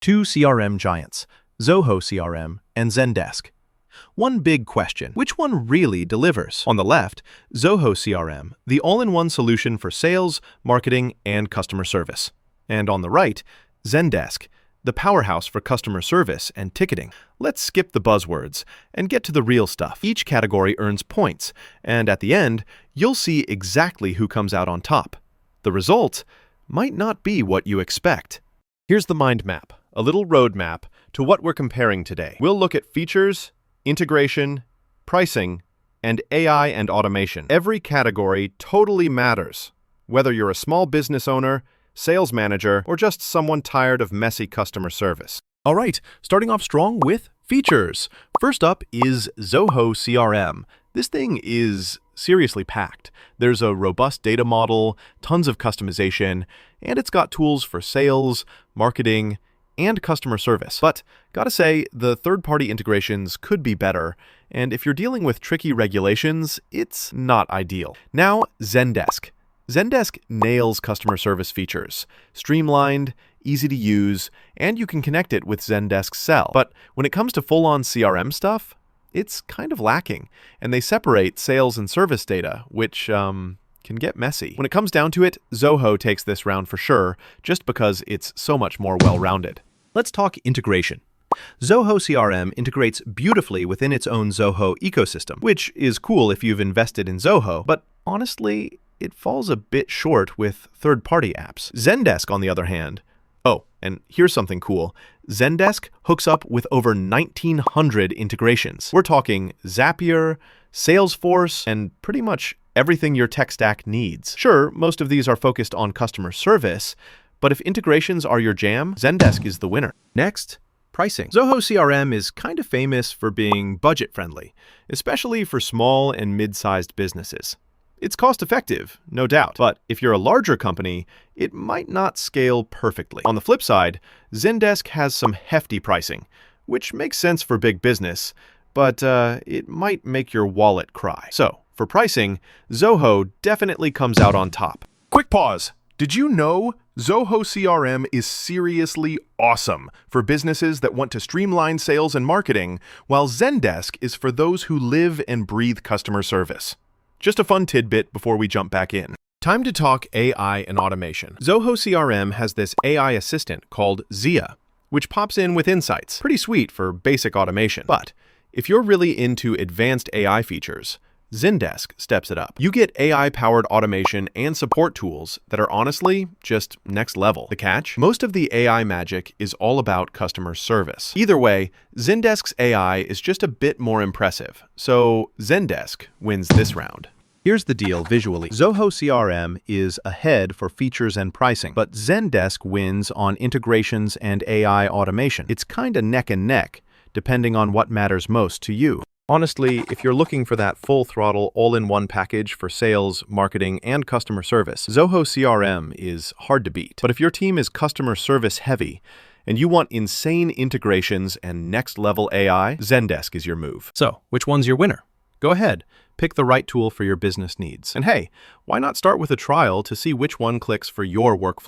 Two CRM giants, Zoho CRM and Zendesk. One big question, which one really delivers? On the left, Zoho CRM, the all-in-one solution for sales, marketing, and customer service. And on the right, Zendesk, the powerhouse for customer service and ticketing. Let's skip the buzzwords and get to the real stuff. Each category earns points, and at the end, you'll see exactly who comes out on top. The result might not be what you expect. Here's the mind map, a little roadmap to what we're comparing today. We'll look at features, integration, pricing, and AI and automation. Every category totally matters, whether you're a small business owner, sales manager, or just someone tired of messy customer service. All right, starting off strong with features. First up is Zoho CRM. This thing is seriously packed. There's a robust data model, tons of customization, and it's got tools for sales, marketing, and customer service. But gotta say, the third-party integrations could be better, and if you're dealing with tricky regulations, it's not ideal. Now, Zendesk. Zendesk nails customer service features. Streamlined, easy to use, and you can connect it with Zendesk Sell. But when it comes to full-on CRM stuff, it's kind of lacking, and they separate sales and service data, which can get messy. When it comes down to it, Zoho takes this round for sure, just because it's so much more well-rounded. Let's talk integration. Zoho CRM integrates beautifully within its own Zoho ecosystem, which is cool if you've invested in Zoho, but honestly, it falls a bit short with third-party apps. Zendesk, on the other hand, and here's something cool. Zendesk hooks up with over 1,900 integrations. We're talking Zapier, Salesforce, and pretty much everything your tech stack needs. Sure, most of these are focused on customer service, but if integrations are your jam, Zendesk is the winner. Next, pricing. Zoho CRM is kind of famous for being budget-friendly, especially for small and mid-sized businesses. It's cost-effective, no doubt, but if you're a larger company, it might not scale perfectly. On the flip side, Zendesk has some hefty pricing, which makes sense for big business, but it might make your wallet cry. So, for pricing, Zoho definitely comes out on top. Quick pause. Did you know Zoho CRM is seriously awesome for businesses that want to streamline sales and marketing, while Zendesk is for those who live and breathe customer service? Just a fun tidbit before we jump back in. Time to talk AI and automation. Zoho CRM has this AI assistant called Zia, which pops in with insights. Pretty sweet for basic automation. But if you're really into advanced AI features, Zendesk steps it up. You get AI-powered automation and support tools that are honestly just next level. The catch? Most of the AI magic is all about customer service. Either way, Zendesk's AI is just a bit more impressive, so Zendesk wins this round. Here's the deal visually. Zoho CRM is ahead for features and pricing, but Zendesk wins on integrations and AI automation. It's kinda neck and neck, depending on what matters most to you. Honestly, if you're looking for that full-throttle, all-in-one package for sales, marketing, and customer service, Zoho CRM is hard to beat. But if your team is customer service heavy, and you want insane integrations and next-level AI, Zendesk is your move. So, which one's your winner? Go ahead, pick the right tool for your business needs. And hey, why not start with a trial to see which one clicks for your workflow?